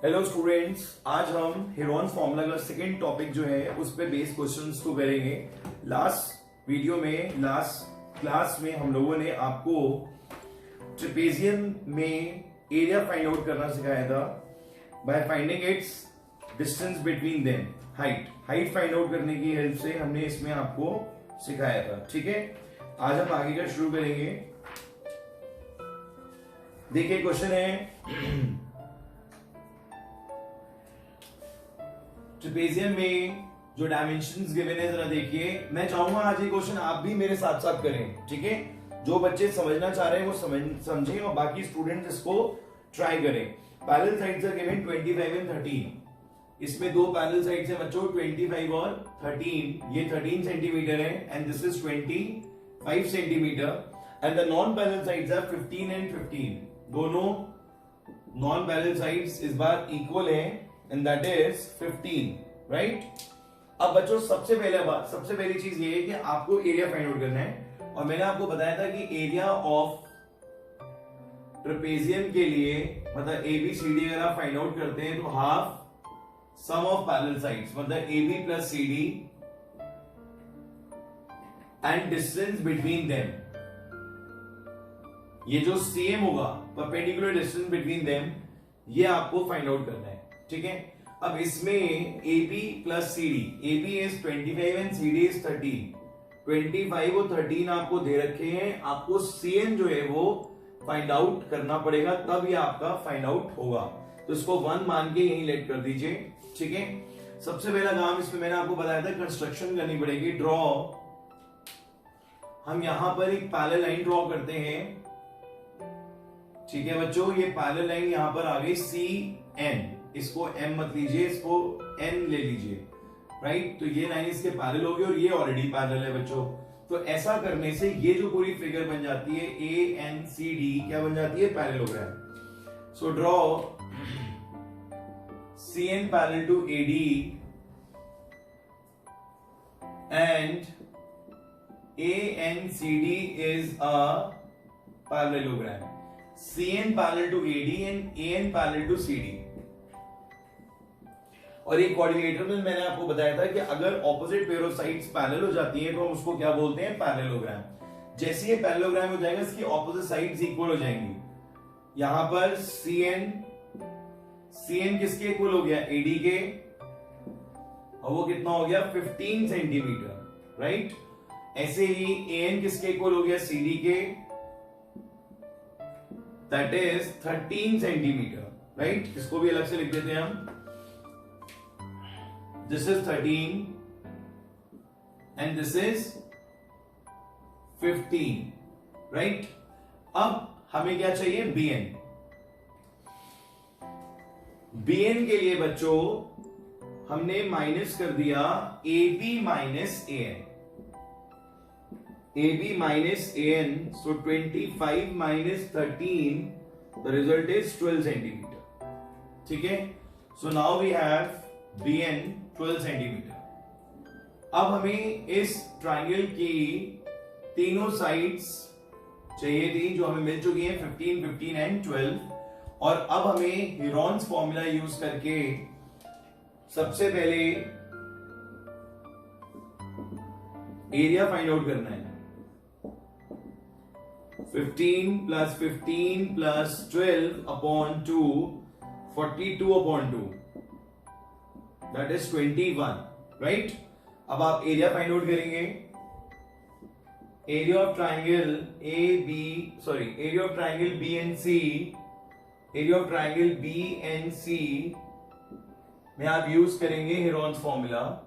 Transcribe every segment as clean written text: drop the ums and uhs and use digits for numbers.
Hello students, आज हम Heron's formula का सेकेंड टॉपिक जो है उस पे बेस्ड क्वेश्चंस को करेंगे। लास्ट वीडियो में, लास्ट क्लास में हम लोगों ने आपको ट्रेपेजियम में एरिया फाइंड आउट करना सिखाया था by finding it's distance between them. Height find out करने की हेल्प से हमने इसमें आपको सिखाया था। ठीक है, आज हम आगे का शुरू करेंगे। देखिए क्वेश्चन है ट्रेपेजियम में जो डायमेंशंस गिवन है, जरा देखिए। मैं चाहूंगा आज ये क्वेश्चन आप भी मेरे साथ साथ करें। ठीक है, जो बच्चे समझना चाह रहे हैं वो समझें और बाकी स्टूडेंट्स इसको ट्राई करें। Parallel sides are given 25 and 13। इसमें दो पैरेलल साइड्स हैं बच्चों, 25 और 13। ये 13 सेंटीमीटर है and this is 25 centimetre and the non parallel sides are 15 and 15। दोनों नॉन पैरेलल साइड्स इस बार इक्वल है and that is 15, right? अब बच्चों सबसे पहली चीज ये है कि आपको एरिया फाइंड आउट करना है। और मैंने आपको बताया था कि एरिया ऑफ ट्रेपेजियम के लिए मतलब ABCD अगर आप फाइंड आउट करते हैं तो half sum of parallel sides, मतलब AB plus CD and distance between them. ये जो CM होगा, परपेंडिकुलर डिस्टेंस बिटवीन देम, ये आपको फाइंड आउट करना है। ठीक है, अब इसमें AB plus CD, AB is 25 and CD is 13। 25 और 13 आपको दे रखे हैं, आपको CM जो है वो फाइंड आउट करना पड़ेगा, तब ये आपका फाइंड आउट होगा। तो इसको 1 मान के यहीं लेट कर दीजिए। ठीक है, सबसे पहला काम इसमें मैंने आपको बताया था कंस्ट्रक्शन करनी पड़ेगी। ड्रॉ, हम यहां पर एक पैरेलल लाइन ड्रॉ करते हैं। ठीक है बच्चों, ये पैरेलल लाइन यहां पर आ गई CN, इसको M मत लीजिए, इसको N ले लीजिए, राइट? तो ये लाइन इसके पैरेलल होगी और ये ऑलरेडी पैरेलल है बच्चों। तो ऐसा करने से ये जो पूरी फिगर बन जाती है ANCD, क्या बन जाती है? Parallelogram. So draw CN parallel to AD and ANCD is a parallelogram. CN parallel to AD and AN parallel to CD। और एक कोऑर्डिनेटर में मैंने आपको बताया था कि अगर opposite pair of sides parallel हो जाती है तो हम उसको क्या बोलते हैं? पैरेललोग्राम। जैसे ये पैरेललोग्राम हो जाएगा, इसकी ऑपोजिट साइड्स इक्वल हो जाएंगी। यहां पर CN किसके इक्वल हो गया? AD के, और वो कितना हो गया? 15 सेंटीमीटर, राइट? ऐसे ही AN किसके इक्वल हो गया? CD के, दैट इज 13 सेंटीमीटर, राइट? इसको भी अलग से लिख देते हैं हम। This is 13 and this is 15, right? अब हमें क्या चाहिए? BN। BN के लिए बच्चों हमने माइनस कर दिया AB minus AN। AB minus AN, so 25 minus 13, the result is 12 centimetre. ठीक है, so now we have BN 12 centimetre. अब हमें इस ट्राइंगल की तीनों साइड्स चाहिए थी, जो हमें मिल चुकी हैं 15, 15 एंड 12। और अब हमें हेरोन्स फॉर्मूला यूज करके सबसे पहले एरिया फाइंड आउट करना है। 15 plus 12 upon 2, 42 upon 2, that is 21, right? अब आप एरिया फाइंड आउट करेंगे। Area of triangle area of triangle BNC में आप यूज करेंगे Heron's formula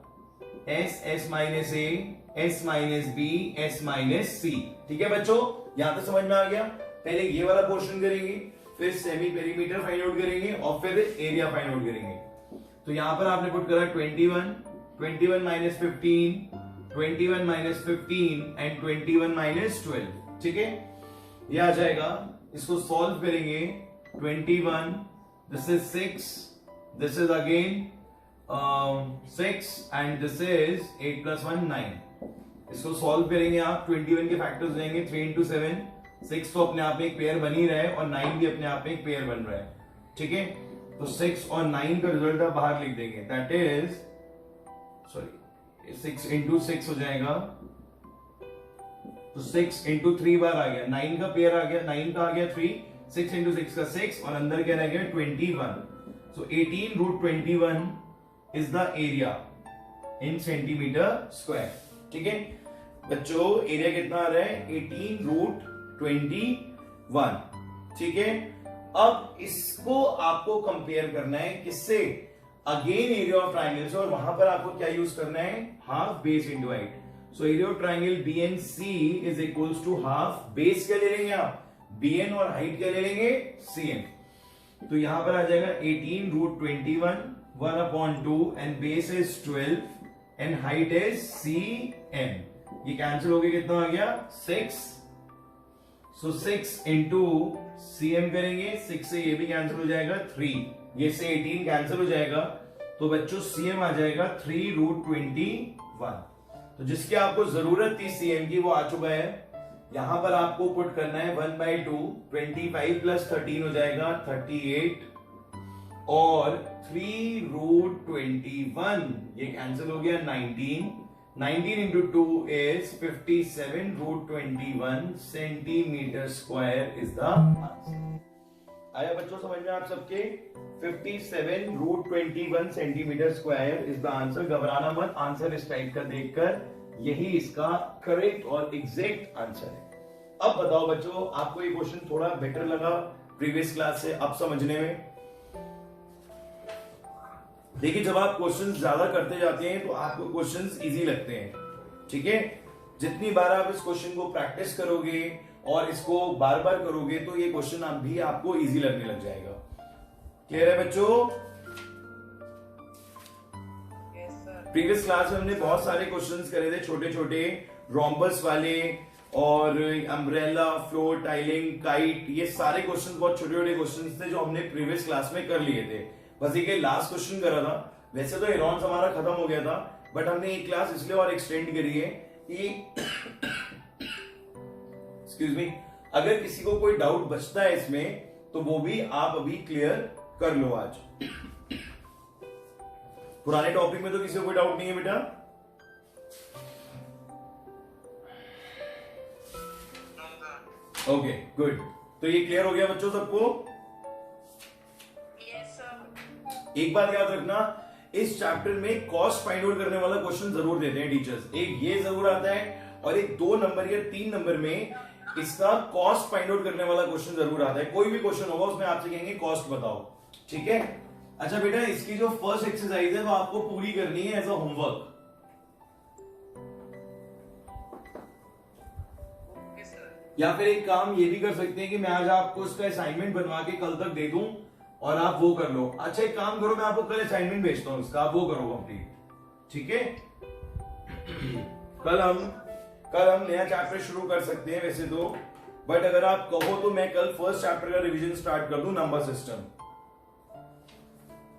S minus A, S minus B, S minus C। ठीक है बच्चों, यहां तक समझ में आ गया? पहले ये वाला पोर्शन करेंगे, फिर सेमी पेरीमीटर फाइंड आउट करेंगे और फिर एरिया फाइंड आउट करेंगे। तो यहां पर आपने पुट करा 21 माइनस 15, 21 माइनस 15 एंड 21 माइनस 12। ठीक है, ये आ जाएगा। इसको सॉल्व करेंगे। 21, this is 6, this is again 6 and this is 8 plus 1 9। इसको सॉल्व करेंगे आप। 21 के फैक्टर्स लेंगे, 3 इंटू 7, 6 तो अपने आप में एक पेयर बन ही रहा है और 9 भी अपने आप में एक पेयर बन रहा है। ठीक है, तो 6 और 9 का रिजल्ट आप बाहर लिख देंगे, दैट इज सॉरी 6 इंटू 6 हो जाएगा, तो 6 इंटू 3 बार आ गया, 9 का पेयर आ गया, 9 का आ गया 3, 6 इंटू 6 का 6 और अंदर क्या रह गया 21। So 18 root 21 is the area in centimetre square. ठीक है बच्चों, एरिया कितना आ रहा है 18 रूट 21। ठीक है, अब इसको आपको कंपेयर करना है किससे, अगेन एरिया ऑफ ट्राइंगल से, और वहां पर आपको क्या यूज करना है, half base into height. So area of triangle BNC is equals to half base क्या ले लेंगे आप, BN, और हाइट क्या ले लेंगे CN। तो यहां पर आ जाएगा 18 root 21 1/2 and base is 12 and height is CN। ये कैंसिल हो गया, कितना आ गया 6। सो 6 इंटू CM करेंगे, 6 से ये भी कैंसिल हो जाएगा 3, ये से 18 कैंसिल हो जाएगा, तो बच्चों CM आ जाएगा 3 रूट 21। तो जिसकी आपको जरूरत थी CM की वो आ चुका है। यहां पर आपको पुट करना है 1/2, 25 प्लस 13 हो जाएगा 38, और 3 रूट 21 ये कैंसिल हो गया 19 into 2 is 57 root 21 centimetre square is the answer. आया बच्चों समझ में आप सबके, 57 root 21 centimetre square is the answer. घबराना मत, आंसर इस टाइप का देखकर यही इसका करेक्ट और एग्जैक्ट आंसर है। अब बताओ बच्चों, आपको ये क्वेश्चन थोड़ा बेटर लगा प्रीवियस क्लास से अब समझने में? देखिए, जब आप क्वेश्चंस ज्यादा करते जाते हैं तो आपको क्वेश्चंस इजी लगते हैं। ठीक है, जितनी बार आप इस क्वेश्चन को प्रैक्टिस करोगे और इसको बार बार करोगे तो ये क्वेश्चन आप भी आपको इजी लगने लग जाएगा। क्लियर है बच्चों? प्रीवियस क्लास में हमने बहुत सारे क्वेश्चंस करे थे, छोटे छोटे रोम्बस वाले और अम्ब्रेला, फ्लोर, टाइलिंग, काइट, ये सारे क्वेश्चन बहुत छोटे छोटे क्वेश्चन थे जो हमने प्रीवियस क्लास में कर लिए थे। बस ये लास्ट क्वेश्चन करा था। वैसे तो हेरॉन्स हमारा खत्म हो गया था, बट हमने एक क्लास इसलिए और एक्सटेंड करी है कि एक्सक्यूज मी, अगर किसी को कोई डाउट बचता है इसमें तो वो भी आप अभी क्लियर कर लो आज। पुराने टॉपिक में तो किसी को कोई डाउट नहीं है बेटा? ओके गुड, तो ये क्लियर हो गया बच्चों सबको? Yes sir. एक बात याद रखना, इस चैप्टर में कॉस्ट फाइंड आउट करने वाला क्वेश्चन जरूर देते हैं टीचर्स। एक ये जरूर आता है और एक 2 नंबर या 3 नंबर में इसका कॉस्ट फाइंड आउट करने वाला क्वेश्चन जरूर आता है। कोई भी क्वेश्चन होगा उसमें आपसे कहेंगे कॉस्ट बताओ। ठीक है, अच्छा बेटा, इसकी जो फर्स्ट एक्सरसाइज है वो आपको पूरी करनी है एज अ होमवर्क। या फिर एक काम ये भी कर सकते हैं कि मैं आज आपको इसका असाइनमेंट बनवा के कल तक दे दूं और आप वो कर लो। अच्छा एक काम करो, मैं आपको कल असाइनमेंट भेजता हूं इसका, आप वो करो कंप्लीट। ठीक है, कल हम नया चैप्टर शुरू कर सकते हैं वैसे तो, बट अगर आप कहो तो मैं कल फर्स्ट चैप्टर का रिवीजन स्टार्ट कर दूं, नंबर सिस्टम।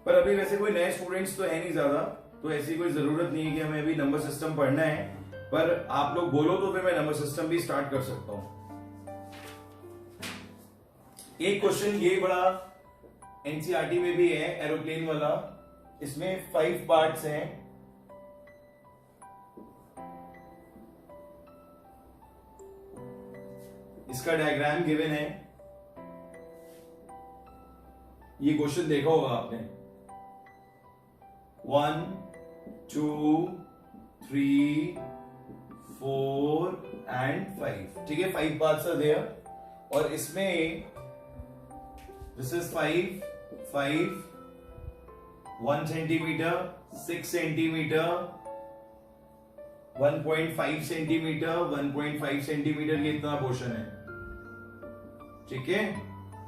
पर अभी वैसे कोई नए स्टूडेंट्स तो है नहीं ज्यादा, तो ऐसी कोई जरूरत नहीं है कि हमें अभी नंबर सिस्टम पढ़ना है, पर आप लोग बोलो तो फिर मैं नंबर सिस्टम भी स्टार्ट कर सकता हूं। एक क्वेश्चन ये बड़ा एनसीईआरटी में भी है, एरोप्लेन वाला, इसमें 5 पार्ट्स हैं। इसका डायग्राम गिवन है, ये क्वेश्चन देखा होगा आपने। 1 2 3 4 एंड 5। ठीक है, 5 पार्ट्स आर देयर, और इसमें this is 5 1 centimetre, 6 centimetre, 1.5 centimetre, 1.5 centimetre, ये इतना पोर्शन है। ठीक है,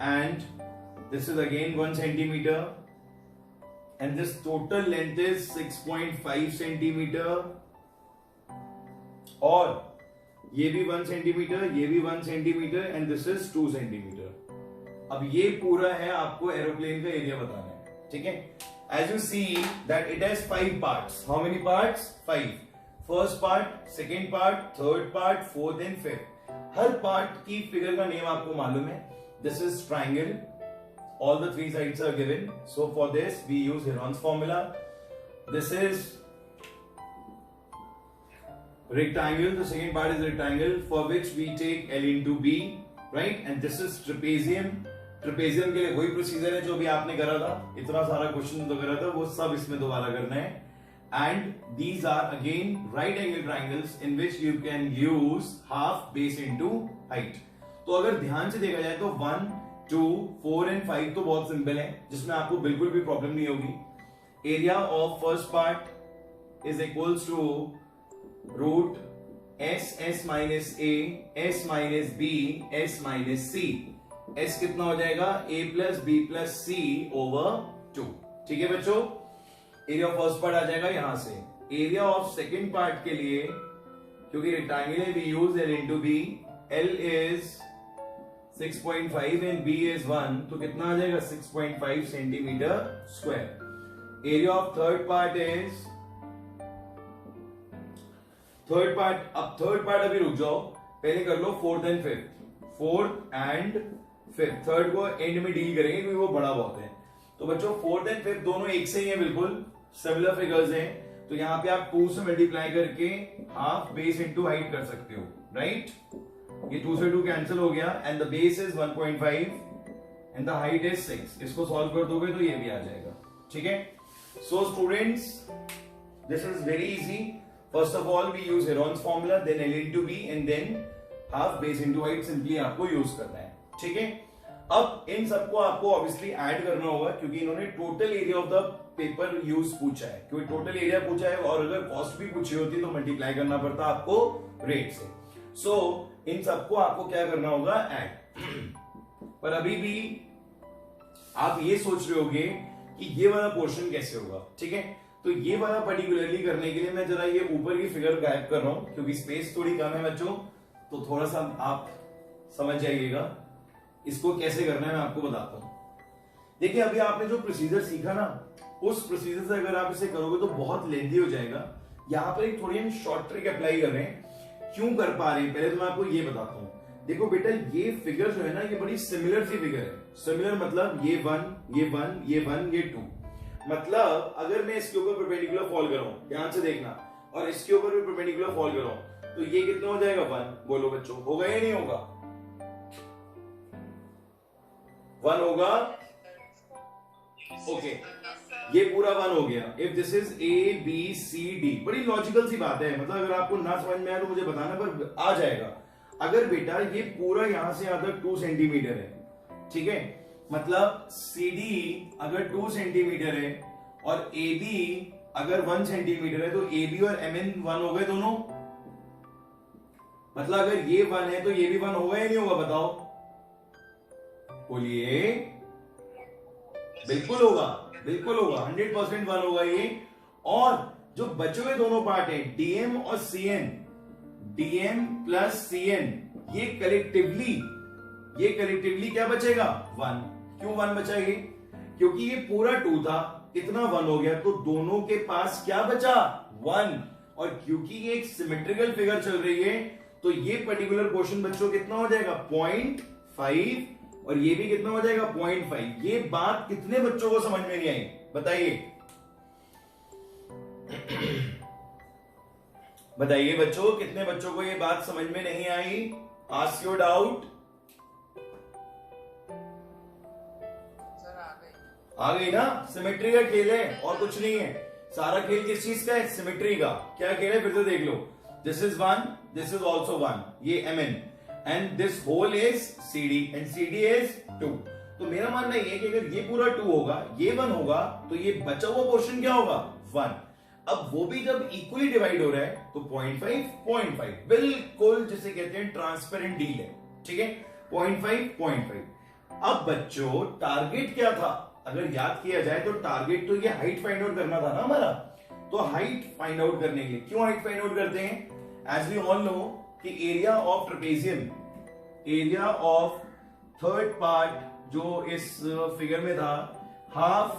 and this is again 1 centimetre, and this total length is 6.5 centimetre, और ये भी 1 सेंटीमीटर, ये भी 1 centimetre, and this is 2 centimetre. अब ये पूरा है, आपको एरोप्लेन का एरिया बताना है। ठीक है, as you see that it has 5 parts. How many parts? 5। First part, second part, third part, fourth and fifth. हर पार्ट की फिगर का नेम आपको मालूम है। This is triangle, all the three sides are given. So for this we use Heron's formula. This is rectangle, the second part is rectangle, for which we take L into B, right? And this is trapezium. Trapezium के लिए वही procedure है जो भी आपने करा था, इतना सारा क्वेश्चन तो करा था, वो सब इसमें दोबारा करना है. And these are again right angle triangles in which you can use half base into height. तो अगर ध्यान से देखा जाए तो 1, 2, 4 एंड 5 तो बहुत सिंपल है, जिसमें आपको बिल्कुल भी प्रॉब्लम नहीं होगी. Area of first part is equals to root s minus a, s minus b, s minus c. s कितना हो जाएगा? a plus B plus C over 2. ठीक है बच्चों, एरिया ऑफ फर्स्ट पार्ट आ जाएगा यहां से. एरिया ऑफ सेकेंड पार्ट के लिए, क्योंकि रेक्टेंगल है, we use l into B. l is 6.5 and b is 1, तो कितना आ जाएगा? 6.5 centimetre square. Area of third part is अब थर्ड पार्ट अभी रुक जाओ, पहले कर लो fourth and fifth. Fourth and fifth, third को एंड में डील करेंगे क्योंकि वो बड़ा बहुत है. तो बच्चों फोर्थ एंड फिफ्थ दोनों एक से ही है, बिल्कुल सिमिलर फिगर्स हैं. तो यहां पे आप 2 से मल्टीप्लाई करके हाफ बेस इनटू हाइट कर सकते हो, राइट? ये 2 से 2 कैंसिल हो गया and the base is 1.5 and the height is 6. इसको सॉल्व कर दोगे तो ये भी आ जाएगा. ठीक है, so students this is very easy. First of all we use Heron's formula, then L into B and then half base into height simply आपको यूज करना है. ठीक है, अब इन सबको आपको ऑब्वियसली ऐड करना होगा क्योंकि इन्होंने total area of the paper use पूछा है, क्योंकि टोटल एरिया पूछा है और अगर कॉस्ट भी पूछी होती तो मल्टीप्लाई करना पड़ता आपको रेट से. सो इन सबको आपको क्या करना होगा? ऐड. पर अभी भी आप ये सोच रहे होगे कि ये वाला पोर्शन कैसे होगा. ठीक है, तो ये वाला पर्टिकुलरली करने के लिए मैं जरा ये ऊपर की फिगर गायब कर रहा हूं क्योंकि स्पेस थोड़ी कम है बच्चों, तो थोड़ा सा आप समझ जाइएगा. इसको कैसे करना है मैं आपको बताता हूं. देखिए अभी आपने जो प्रोसीजर सीखा ना, उस प्रोसीजर से अगर आप इसे करोगे तो बहुत लेंथी हो जाएगा. यहां पर एक थोड़ी हम शॉर्ट ट्रिक अप्लाई कर रहे हैं. क्यों कर पा रहे हैं पहले तो मैं आपको ये बताता हूं. देखो बेटा, ये फिगर जो है ना, ये बड़ी सिमिलर सी फिगर है. सिमिलर मतलब ये 1, ये 1, ये 1, ये 2. मतलब अगर मैं इसके ऊपर परपेंडिकुलर फॉल कर रहा हूं, ध्यान से देखना, और इसके ऊपर भी परपेंडिकुलर फॉल कर रहा हूं, तो ये कितना हो जाएगा? 1. बोलो बच्चों, होगा या नहीं होगा? 1 होगा. ओके, ये पूरा 1 हो गया. If this is A B C D, बड़ी लॉजिकल सी बात है. मतलब अगर आपको ना समझ में आए तो मुझे बताना, पर आ जाएगा. अगर बेटा ये पूरा यहां से यहां तक 2 सेंटीमीटर है, ठीक है, मतलब CD अगर 2 सेंटीमीटर है और AB अगर 1 सेंटीमीटर है, तो AB और MN 1 हो गए दोनों. मतलब अगर ये 1 है तो ये भी 1 होगा या नहीं होगा? बताओ, बोलिए. बिल्कुल होगा, बिल्कुल होगा, 100% 1 होगा ये. और जो बचे हुए दोनों पार्ट है DM और CN, DM प्लस CN, ये कलेक्टिवली क्या बचेगा? 1. क्यों 1 बचा ये? क्योंकि ये पूरा 2 था, इतना 1 हो गया, तो दोनों के पास क्या बचा? 1. और क्योंकि ये एक सिमेट्रिकल फिगर चल रही है, तो ये पर्टिकुलर पोर्शन बच्चों कितना हो जाएगा? 0.5, और ये भी कितना हो जाएगा? 0.5. ये बात कितने बच्चों को समझ में नहीं आई? बताइए बताइए बच्चों, कितने बच्चों को ये बात समझ में नहीं आई? Ask your doubt. आ गई ना? सिमेट्री का खेल है और कुछ नहीं है. सारा खेल किस चीज का है? सिमेट्री का. क्या खेल है? फिर से देख लो. This is 1, this is also 1, ये MN, and this whole is CD and CD is 2. तो मेरा मानना ये है कि अगर ये पूरा 2 होगा, ये 1 होगा, तो ये बचा हुआ पोर्शन क्या होगा? 1. अब वो भी जब इक्वली डिवाइड हो रहा है तो 0.5 बिल्कुल जिसे कहते हैं ट्रांसपेरेंट डील है. ठीक है, 0.5. अब बच्चों टारगेट क्या था? अगर याद किया जाए तो टारगेट तो ये हाइट फाइंड आउट करना था ना हमारा. तो हाइट फाइंड आउट करने के लिए क्यों हाइट फाइंड आउट करते हैं? एज वी ऑल नो कि area of trapezium, area of third part जो इस फिगर में था, half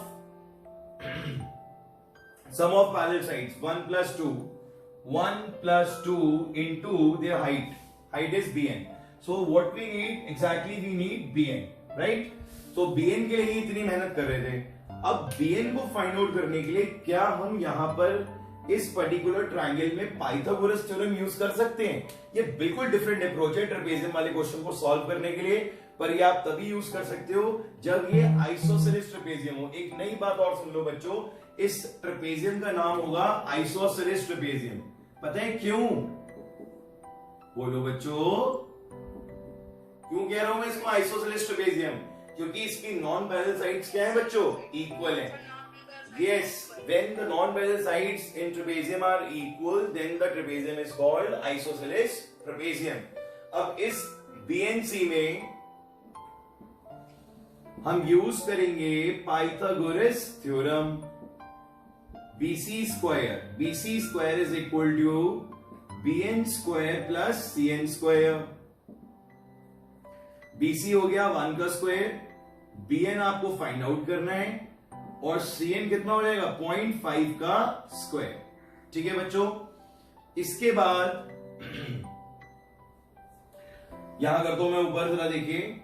sum of parallel sides 1 plus 2 into their height is BN. So what we need exactly? We need BN. Right. तो bn के लिए ही इतनी मेहनत कर रहे थे। अब bn को फाइंड आउट करने के लिए क्या हम यहां पर इस पर्टिकुलर ट्रायंगल में पाइथागोरस थ्योरम यूज कर सकते हैं? ये बिल्कुल डिफरेंट अप्रोच है ट्रेपेजियम वाले क्वेश्चन को सॉल्व करने के लिए, पर ये आप तभी यूज कर सकते हो जब ये आइसोसेलेस ट्रेपेजियम हो। एक नई बात और सुन लो बच्चों, इस ट्रेपेजियम का नाम होगा आइसोसेलेस ट्रेपेजियम। पता है क्यों? बोलो बच्चों, क्यों कह रहा हूं मैं इसको आइसोसेलेस ट्रेपेजियम? क्योंकि इसकी नॉन पैरेलल साइड्स क्या है बच्चों? इक्वल है। Yes, when the non-parallel sides in trapezium are equal, then the trapezium is called isosceles trapezium. अब इस BNC में हम यूज करेंगे Pythagoras theorem. BC square is equal to BN square plus CN square. BC हो गया 1 का square, BN आपको find out करना है, और CN कितना हो जाएगा? 0.5 का स्क्वायर। ठीक है बच्चों, इसके बाद यहां कर दो मैं ऊपर, जरा देखिए,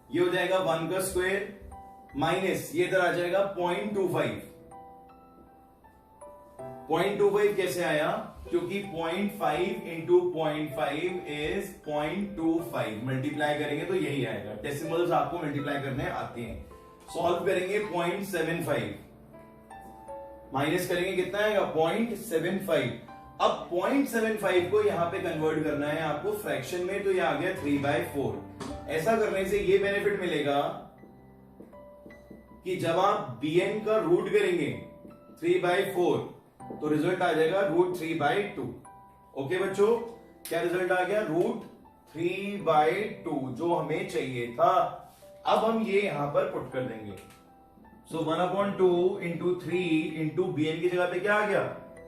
ये हो जाएगा 1 का स्क्वायर माइनस ये इधर आ जाएगा 0.25। 0.25 कैसे आया? क्योंकि 0.5 इंटू 0.5 इज 0.25, मल्टीप्लाई करेंगे तो यही आएगा। डेसिमल्स आपको मल्टीप्लाई करने आते हैं। सॉल्व करेंगे 0.75 माइनस करेंगे कितना आएगा? 0.75। अब 0.75 को यहां पे कन्वर्ट करना है आपको फ्रैक्शन में, तो ये आ गया 3/4। ऐसा करने से ये बेनिफिट मिलेगा कि जब आप bn का रूट करेंगे 3/4 तो रिजल्ट आ जाएगा √3/2। ओके बच्चों, क्या रिजल्ट आ गया? √3/2, जो हमें चाहिए था। अब हम ये यहां पर पुट कर देंगे। सो 1/2 इंटू 3 इंटू bn की जगह पे क्या आ गया?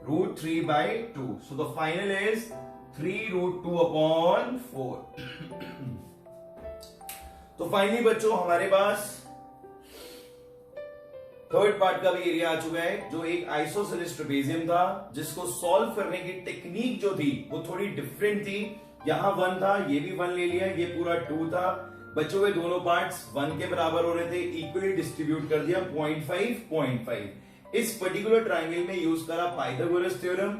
√3/2। So the final is 3√2/4। तो फाइनली बच्चों हमारे पास थर्ड पार्ट का भी एरिया आ चुका है, जो एक आइसोसेलेस ट्रेपेजियम था, जिसको सॉल्व करने की टेक्निक जो थी वो थोड़ी डिफरेंट थी। यहां 1 था, ये भी 1 ले लिया, ये पूरा 2 था। बच्चों के दोनों पार्ट्स 1 के बराबर हो रहे थे, इक्वली डिस्ट्रीब्यूट कर दिया 0.5। इस पर्टिकुलर ट्राइंगल में यूज करा पाइथागोरस थ्योरम।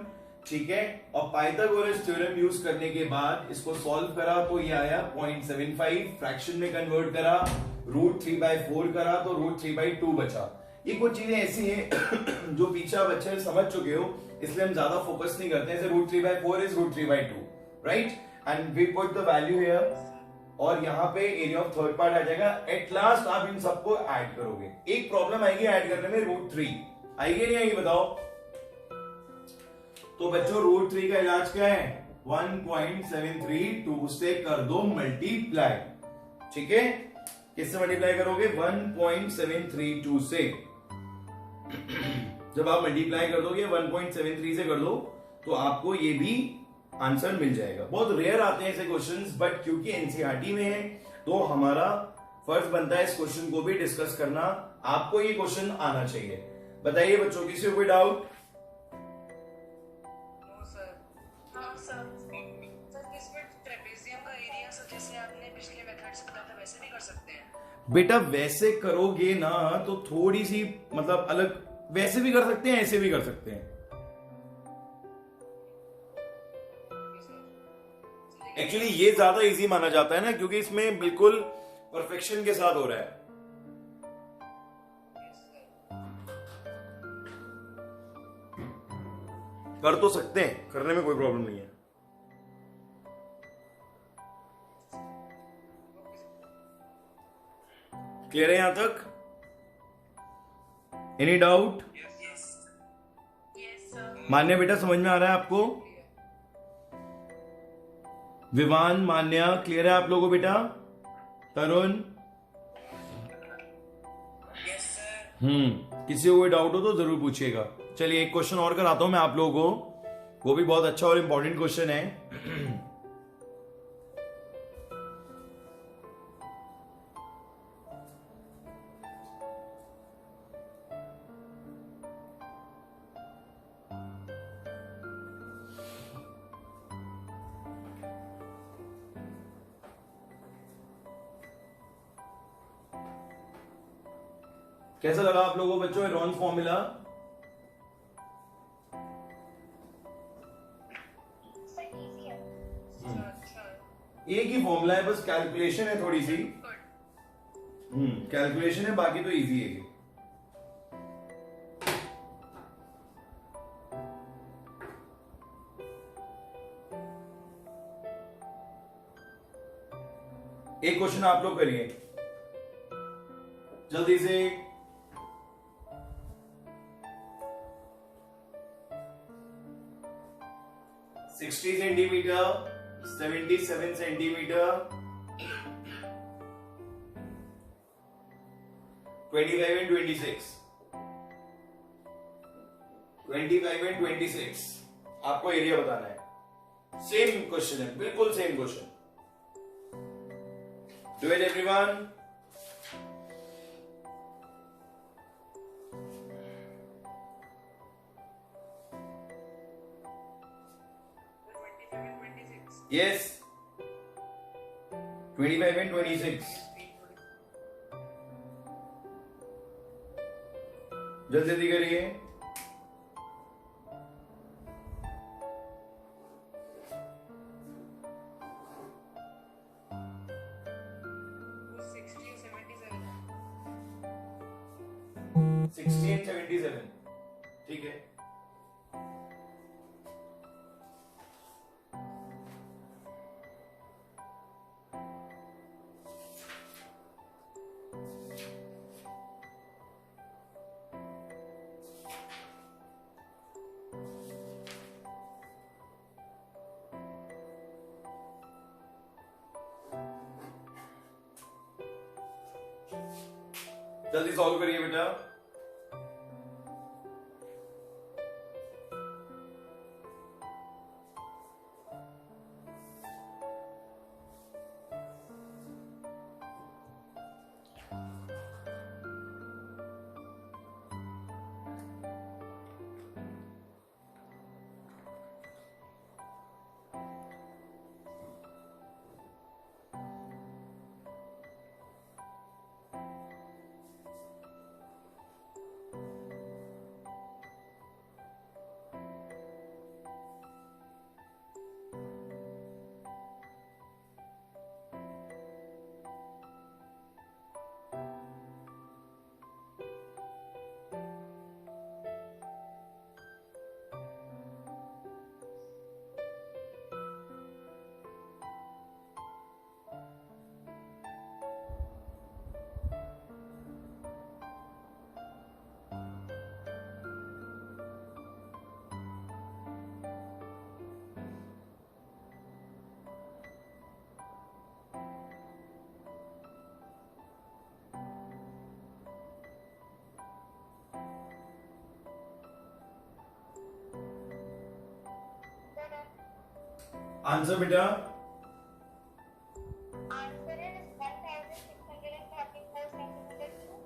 ठीक है, और पाइथागोरस थ्योरम यूज करने के बाद इसको सॉल्व करा तो ये आया 0.75। फ्रैक्शन में कन्वर्ट करा, √3/4 करा तो √3/2 बचा। ये कुछ चीजें ऐसी हैं जो पीछे आप अच्छे से समझ चुके हो, इसलिए हम ज्यादा फोकस नहीं करते हैं। √3/4 is √3/2, right? And we put the value here, और यहां पे एरिया ऑफ थर्ड पार्ट आ जाएगा। एट लास्ट आप इन सबको ऐड करोगे। एक प्रॉब्लम आएगी ऐड करने में, √3 आएगी नहीं आएगी बताओ? तो बच्चों √3 का इलाज क्या है? 1.732 से कर दो मल्टीप्लाई। ठीक है, किससे मल्टीप्लाई करोगे? 1.732 से। जब आप मल्टीप्लाई कर दोगे 1.73 से कर दो तो आपको ये भी आंसर मिल जाएगा। बहुत रेयर आते हैं ऐसे क्वेश्चंस, बट क्योंकि एनसीईआरटी में है तो हमारा फर्ज बनता है इस क्वेश्चन को भी डिस्कस करना। आपको ये क्वेश्चन आना चाहिए। बताइए बच्चों, किसी को कोई डाउट? बेटा वैसे करोगे ना तो थोड़ी सी मतलब अलग, वैसे भी कर सकते हैं ऐसे भी कर सकते हैं। एक्चुअली ये ज्यादा इजी माना जाता है ना, क्योंकि इसमें बिल्कुल परफेक्शन के साथ हो रहा है। कर तो सकते हैं, करने में कोई प्रॉब्लम नहीं है। क्लियर है यहां तक? Any doubt? मान्या बेटा समझ में आ रहा है आपको? विवान, मान्या, क्लियर है आप लोगों बेटा? तरुण? किसी को कोई डाउट हो तो जरूर पूछिएगा। चलिए एक क्वेश्चन और कराता हूं मैं आप लोगों को, वो भी बहुत अच्छा और इंपॉर्टेंट क्वेश्चन है। कैसा लगा आप लोगों को बच्चों हेरोन्स फॉर्मूला? एक ही फॉर्मूला है, बस कैलकुलेशन है थोड़ी सी। कैलकुलेशन है, बाकी तो इजी है। एक क्वेश्चन आप लोग करिए जल्दी से। Sixty centimetre, 77 centimetre, 25 and 26, 25 and 26 आपको एरिया बताना है। सेम क्वेश्चन है, बिल्कुल same question. Do it everyone. Yes, 25 and 26। जल्दी जल्दी करिए। सिक्सटी एंड 77, ठीक है। जल्दी सॉल्व करिए बेटा। आंसर बेटा। Answer is 1634 centimeter cube.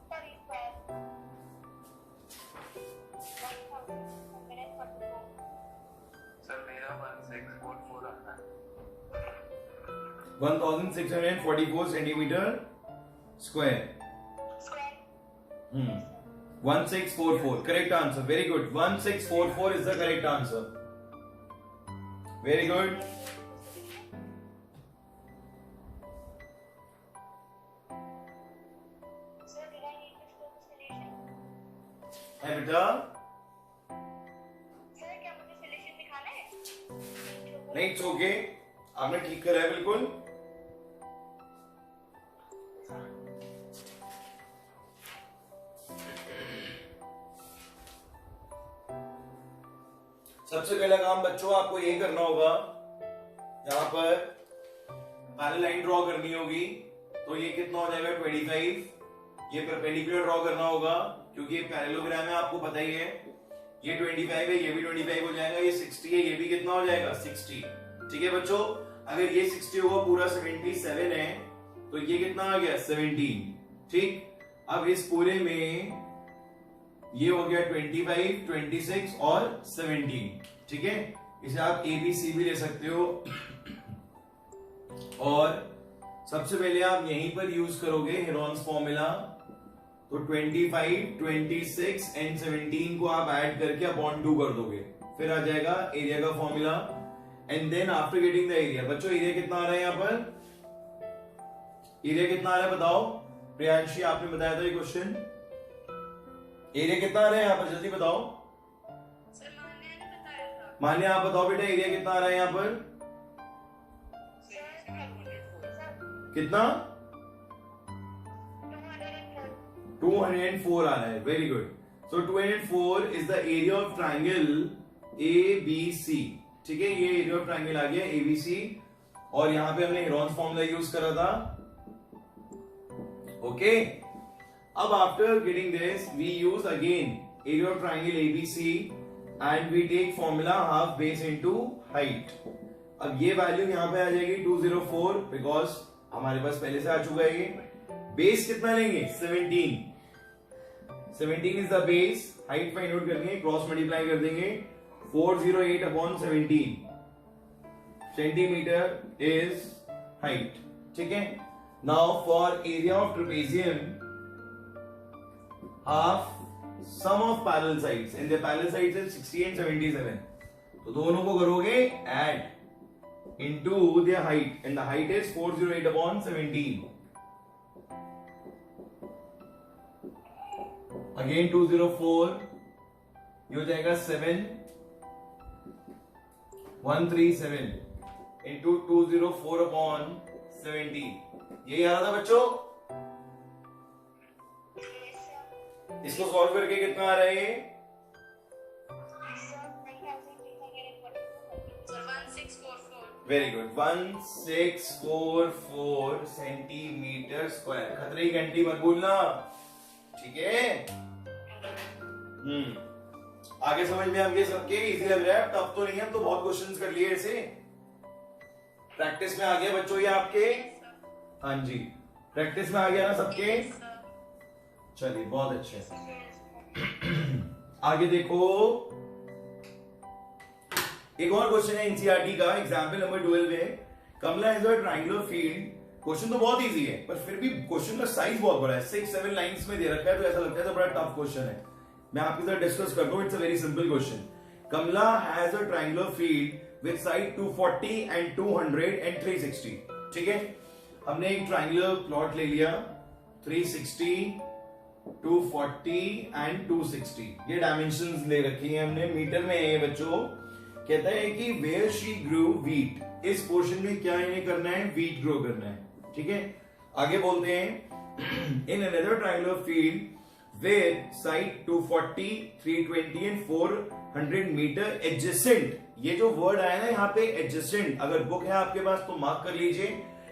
Sorry, square. 1644. Sir मेरा 1644 आता है। 1644 centimetre square. Square. 1644 correct answer, very good. 1644 is the correct answer, very good. Sir, did I need to show the solution? है बेटा? Sir, क्या मुझे solution दिखाना है? नहीं, इट्स ओके, आपने ठीक करा है बिल्कुल। सबसे पहला काम बच्चों आपको ये करना होगा, यहाँ पर पैरेलल लाइन ड्रॉ करनी होगी। तो ये कितना हो जाएगा 25। ये परपेंडिकुलर ड्रॉ करना होगा क्योंकि ये पैरेललोग्राम है, आपको पता ही है। ये 25 है, ये भी 25 हो जाएगा। ये 60 है, ये भी कितना हो जाएगा 60। ठीक है बच्चों, अगर ये 60 होगा, पूरा 77 है, तो ये कितना आ गया 17। ठीक, अब इस पूरे में ये हो गया 25, 26 और 17। ठीक है, इसे आप ABC भी ले सकते हो। और सबसे पहले आप यहीं पर यूज करोगे हेरोन्स फॉर्मूला। तो 25, 26 एंड 17 को आप ऐड करके अपॉन 2 कर दोगे, फिर आ जाएगा एरिया का formula. And then after getting the area, बच्चों एरिया कितना आ रहा है यहाँ पर, एरिया कितना आ रहा है बताओ। प्रियांशी आपने बताया था ये क्वेश्चन, एरिया कितना आ रहा है यहाँ पर, जल्दी बताओ। सर मान्या ने बताया था। मान्या आप बताओ बेटा, एरिया कितना आ रहा है यहाँ पर, कितना 204 आ रहा है। Very good. So 204 is the area of triangle ABC। ठीक है, ये एरिया ऑफ ट्राइंगल आ गया ABC, और यहां पे हमने हेरोन्स फॉर्मूला यूज करा था। ओके, अब after getting this we use again area of triangle ABC and we take formula half base into height. अब ये वैल्यू यहां पे आ जाएगी 204, बिकॉज हमारे पास पहले से आ चुका है ये। बेस कितना लेंगे 17, 17 is the base, height find out करनी है, क्रॉस मल्टीप्लाई कर देंगे, 408 अपॉन 17 सेंटीमीटर इज हाइट। ठीक है, now for area of trapezium half sum of parallel sides and the parallel sides is 60 and 77, तो दोनों को करोगे add into their height and the height is 408 upon 17. Again 204, ये हो जाएगा 7137 into 204 upon 17। ये आ रहा था बच्चों, इसको सॉल्व करके कितना आ रहा है ये, वेरी गुड 1644 सेंटीमीटर स्क्वायर। खतरे की घंटी मत भूलना, ठीक है। आगे समझ में आपके सबके इजी लग रहा है, टफ तो नहीं है, तो बहुत क्वेश्चंस कर लिए ऐसे, प्रैक्टिस में आ गया बच्चों ये आपके। हाँ जी, प्रैक्टिस में आ गया ना सबके, चलिए बहुत अच्छे। आगे देखो, एक और क्वेश्चन है एनसीईआरटी का, एग्जाम्पल नंबर 12 है। Kamala has a triangular field. Question तो बहुत इजी है, पर फिर भी क्वेश्चन का साइज बहुत बड़ा है, 6-7 लाइंस में दे रखा है, तो ऐसा लगता है तो बड़ा टफ क्वेश्चन है। मैं आपके साथ डिस्कस कर दूं, it's a very simple question. Kamla has a triangular field with side 240 and 200 and 360। ठीक है, हमने एक ट्रायंगुलर प्लॉट ले लिया, 360, 240 एंड 260, ये डायमेंशंस ले रखी है हमने, मीटर में है बच्चों। कहता है कि वेयर शी ग्रू वीट, इस पोर्शन में क्या इन्हें करना है, वीट ग्रो करना है। ठीक है, आगे बोलते हैं in another triangular field with side 240, 320 and 400 metre adjacent. ये जो वर्ड आया ना यहाँ पे एडजेसेंट, अगर बुक है आपके पास तो मार्क कर लीजिए।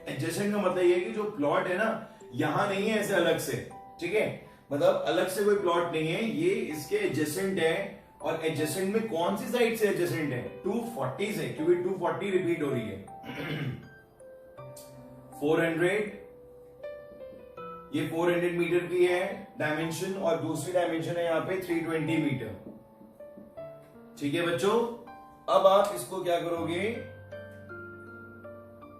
एडजेसेंट का मतलब ये है कि जो प्लॉट है ना, यहां नहीं है ऐसे अलग से, ठीक है, मतलब अलग से कोई प्लॉट नहीं है, ये इसके एडजेसेंट है। और एडजेसेंट में कौन सी साइड से एडजेसेंट है, 240 से, क्योंकि 240 रिपीट हो रही है। 400, ये 400 मीटर की है डायमेंशन, और दूसरी डायमेंशन है यहाँ पे 320 मीटर। ठीक है बच्चों, अब आप इसको क्या करोगे,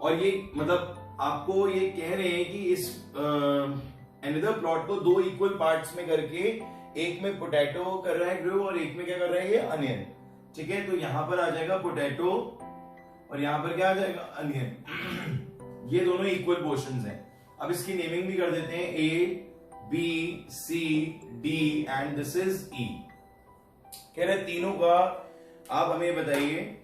और ये मतलब आपको ये कह रहे हैं कि इस अनदर प्लॉट को 2 इक्वल पार्ट्स में करके, एक में पोटैटो कर रहा है ग्रो और एक में क्या कर रहा है ये अनियन। ठीक है, तो यहां पर आ जाएगा पोटैटो और यहां पर क्या आ जाएगा अनियन। ये दोनों इक्वल पोर्शंस हैं। अब इसकी नेमिंग भी कर देते हैं, A, B, C, D and this is E। कह रहे तीनों का आप हमें बताइए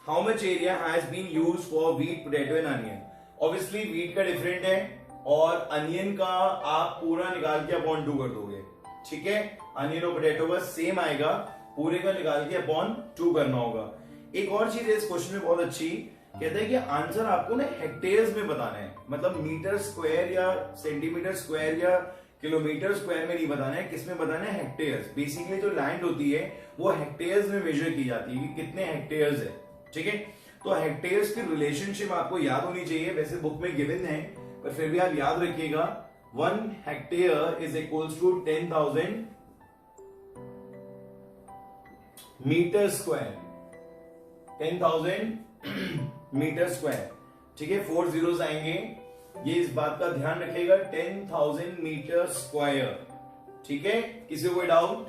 how much area has been used for wheat, potato and onion. Obviously wheat का डिफरेंट है और अनियन का आप पूरा निकाल के अपॉन 2 कर दोगे। ठीक है, अनियन और पोटैटो का सेम आएगा, पूरे का निकाल के अपॉन 2 करना होगा। एक और चीज है इस क्वेश्चन में बहुत अच्छी, कहता है कि आंसर आपको ना हेक्टेयर्स में बताना है, मतलब मीटर स्क्वायर या सेंटीमीटर स्क्वायर या किलोमीटर स्क्वायर में नहीं बताना है, किसमें बताना है, हेक्टेयर्स। बेसिकली जो लैंड होती है वो हेक्टेयर्स में मेजर की जाती है कि कितने हेक्टेयर्स है। ठीक है, तो हेक्टेयर्स की रिलेशनशिप आपको याद होनी चाहिए, वैसे बुक में गिवन है पर फिर भी आप याद रखिएगा। 1 hectare is equals to 10,000 metre square, 10,000 metre square. ठीक है, 4 जीरोस आएंगे ये इस बात का ध्यान रखेगा 10,000 मीटर स्क्वायर। ठीक है, किसी को कोई डाउट?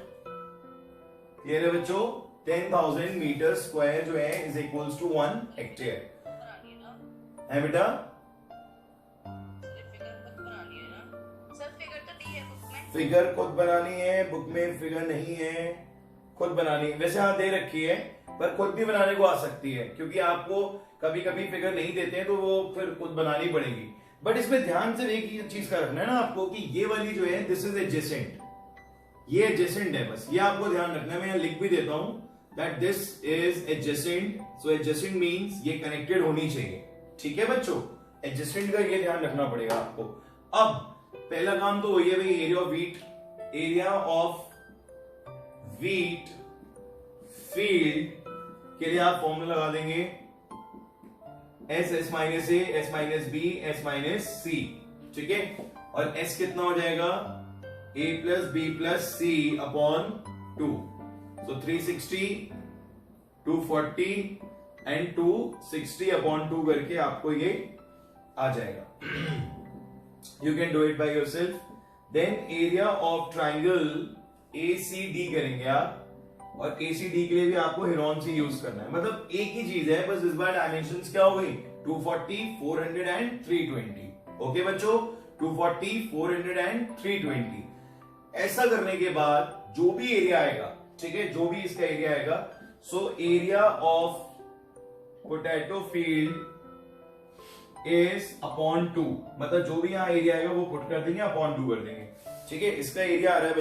क्लियर है बच्चों? 10,000 मीटर स्क्वायर जो है इज इक्वल्स टू 1 हेक्टेयर बनानी है ना है बेटा। सर, फिगर खुद बनानी है ना सर? फिगर तो दी है बुक में। फिगर खुद बनानी है, बुक में फिगर नहीं है, खुद बनानी है। वैसे हाँ दे रखी है, पर खुद भी बनाने को आ सकती है, क्योंकि आपको कभी कभी फिगर नहीं देते हैं तो वो फिर खुद बनानी पड़ेगी। बट इसमें ध्यान से एक ही चीज का रखना है ना आपको कि ये वाली जो है दिस इज एडजेसेंट, ये एडजेसेंट है, बस ये आपको ध्यान रखना है। मैं यहाँ लिख भी देता हूं that this is adjacent. So adjacent means ये कनेक्टेड होनी चाहिए। ठीक है बच्चों, एडजेसेंट का ये ध्यान रखना पड़ेगा आपको। अब पहला काम तो वही है भाई, area of wheat. Area of wheat field के लिए आप फॉर्मूला लगा देंगे S S minus A, S minus B, S minus C. ठीक है, और एस कितना हो जाएगा? A plus B plus C upon 2। So 360, 240 and 260 upon 2 करके आपको ये आ जाएगा। You can do it by yourself. Then area of triangle ACD करेंगे आप, और ACD के लिए भी आपको हेरोन यूज करना है। मतलब एक ही चीज है, बस इस बार डायमेंशंस क्या हो गई? 240, 400 एंड 320। ओके बच्चों, 240, 400 एंड 320। ऐसा करने के बाद जो भी एरिया आएगा, ठीक है, जो भी इसका एरिया आएगा, सो area of potato field is upon 2। मतलब जो भी यहां एरिया आएगा वो पुट कर देंगे, अपॉन 2 कर देंगे। ठीक है, इसका एरिया आ रहा है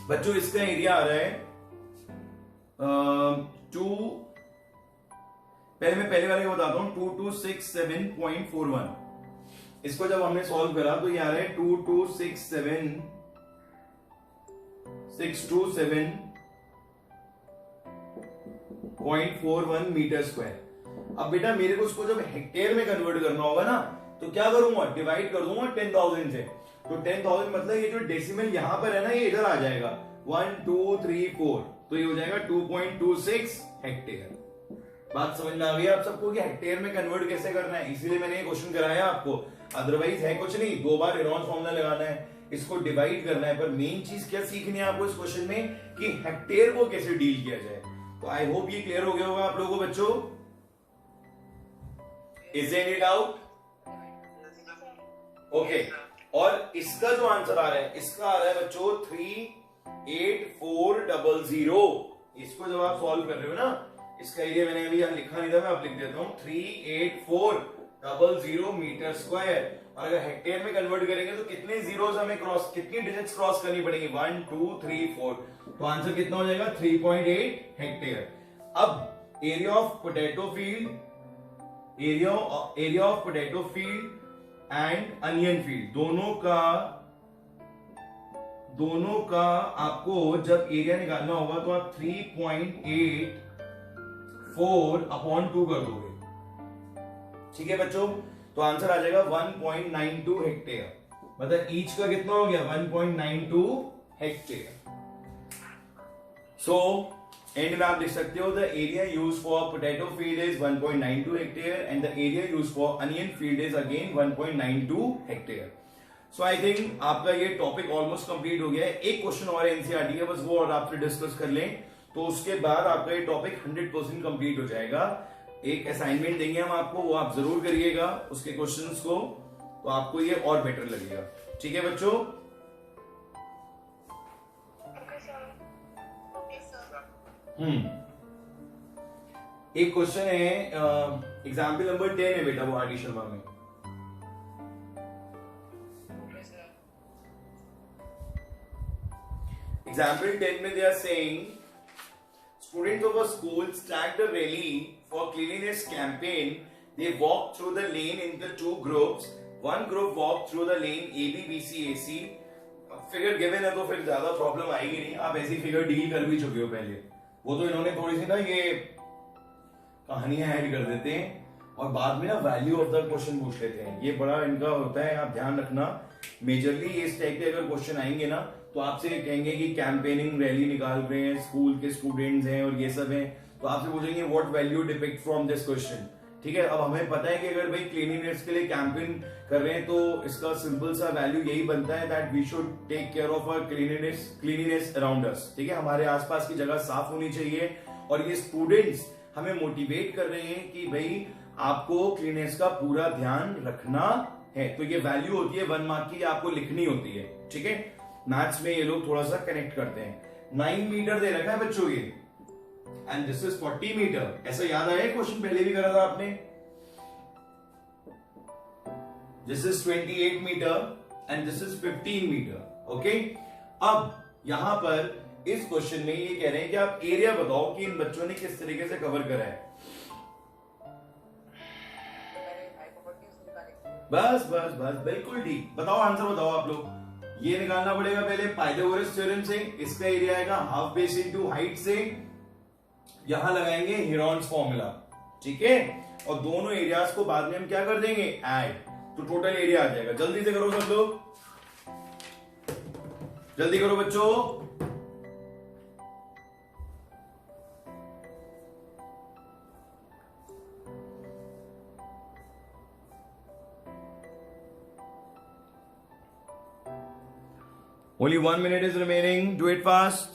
बच्चों इसका एरिया आ रहा है 2, पहले वाले को बताता हूं, 2267.41। इसको जब हमने सॉल्व करा तो ये आ रहा है 2267.41 मीटर स्क्वायर। अब बेटा मेरे को उसको जब हेक्टेयर में कन्वर्ट करना होगा ना, तो क्या करूंगा? डिवाइड कर दूंगा 10,000 से। तो 10,000 मतलब ये जो डेसिमल यहां पर है ना, ये इधर आ जाएगा 1 2 3 4, तो ये हो जाएगा 2.26 हेक्टेयर। बात समझ में आ गई आप सबको कि हेक्टेयर में कन्वर्ट कैसे करना है? इसीलिए मैंने ये क्वेश्चन कराया आपको, अदरवाइज है कुछ नहीं। 2 बार हेरोन फॉर्मूला लगाना है, इसको डिवाइड करना है, पर मेन चीज क्या सीखनी है आपको इस क्वेश्चन में कि हेक्टेयर को कैसे डील किया जाए। तो आई होप ये क्लियर हो गया होगा आप लोगों को बच्चों। Is there any doubt? Okay, और इसका जो आंसर आ रहा है, इसका आ रहा है बच्चों 38400। इसको जब आप सॉल्व कर रहे हो ना, इसका एरिया मैंने अभी यहां लिखा नहीं था, मैं अब लिख देता हूं 38400 मीटर स्क्वायर। और अगर हेक्टेयर में कन्वर्ट करेंगे तो कितने जीरोस हमें क्रॉस, कितनी डिजिट्स क्रॉस करनी पड़ेगी? 1 2 3 4। तो आंसर कितना हो जाएगा? 3.8 हेक्टेयर। अब area of potato field, area of potato field and onion field, दोनों का आपको जब एरिया निकालना होगा तो आप 3.84 अपॉन 2 कर दोगे। ठीक है बच्चों, तो आंसर आ जाएगा 1.92 हेक्टेयर। मतलब ईच का कितना हो गया? 1.92 हेक्टेयर। सो एंड में आप लिख सकते हो the area use for potato field is 1.92 hectare and the area use for onion field is again 1.92 hectare. So I think आपका ये टॉपिक ऑलमोस्ट कंप्लीट हो गया है। एक क्वेश्चन और एनसीईआरटी का, बस वो और आपसे डिस्कस कर लें तो उसके बाद आपका ये टॉपिक 100% कंप्लीट हो जाएगा। एक असाइनमेंट देंगे हम आपको, वो आप जरूर करिएगा उसके क्वेश्चंस को, तो आपको ये और बेटर लगेगा। ठीक है बच्चों? Okay sir. Okay sir. एक क्वेश्चन है एग्जाम्पल नंबर 10 है बेटा, वो आर डी शर्मा में। Okay sir. Example 10 में they are saying students of a school started a rally for cleanliness campaign. They walked through the lane in the 2 groups. One group walked through the lane AB, BC, AC. Figure given है तो फिर ज्यादा problem आएगी नहीं, आप ऐसी figure deal कर भी चुके हो पहले। वो तो इन्होंने थोड़ी सी ना ये कहानियां ऐड कर देते हैं और बाद में ना वैल्यू ऑफ द क्वेश्चन पूछ लेते हैं। ये बड़ा इनका होता है, आप ध्यान रखना। मेजरली इस टाइप के अगर क्वेश्चन आएंगे ना तो आपसे कहेंगे कि कैंपेनिंग रैली निकाल रहे हैं, स्कूल के स्टूडेंट्स हैं और ये सब हैं, तो आपसे पूछेंगे what value depict from this question. ठीक है, अब हमें पता है कि अगर भाई क्लीनिनेस के लिए कैंपेन कर रहे हैं तो इसका सिंपल सा वैल्यू यही बनता है that we should take care of our cleanliness around us. ठीक है, हमारे आसपास की जगह साफ होनी चाहिए, और ये स्टूडेंट्स हमें मोटिवेट कर रहे हैं कि भाई आपको क्लीनिनेस का पूरा ध्यान रखना है। तो ये वैल्यू होती है 1 मार्क की, आपको लिखनी होती है। ठीक है, मैथ्स में ये लोग थोड़ा सा कनेक्ट करते हैं। 9 मीटर दे रखा है बच्चों ये, एंड दिस इज 40 मीटर। ऐसा याद आया क्वेश्चन पहले भी करा था आपने। This is 28 metre and this is 15 metre. Okay, अब यहां पर इस क्वेश्चन में ये कह रहे हैं कि आप एरिया बताओ कि इन बच्चों ने किस तरीके से कवर करा है। बस बस बस बिल्कुल ठीक, बताओ आंसर बताओ आप लोग। ये निकालना पड़ेगा पहले पाइथागोरस थ्योरम से, इसका एरिया आएगा हाफ बेस इनटू हाइट से, यहां लगाएंगे हेरोन्स फॉर्मूला। ठीक है, और दोनों एरियाज को बाद में हम क्या कर देंगे, ऐड, तो टोटल एरिया आ जाएगा। जल्दी से करो सब लोग, जल्दी करो बच्चों। Only 1 minute is remaining. Do it fast.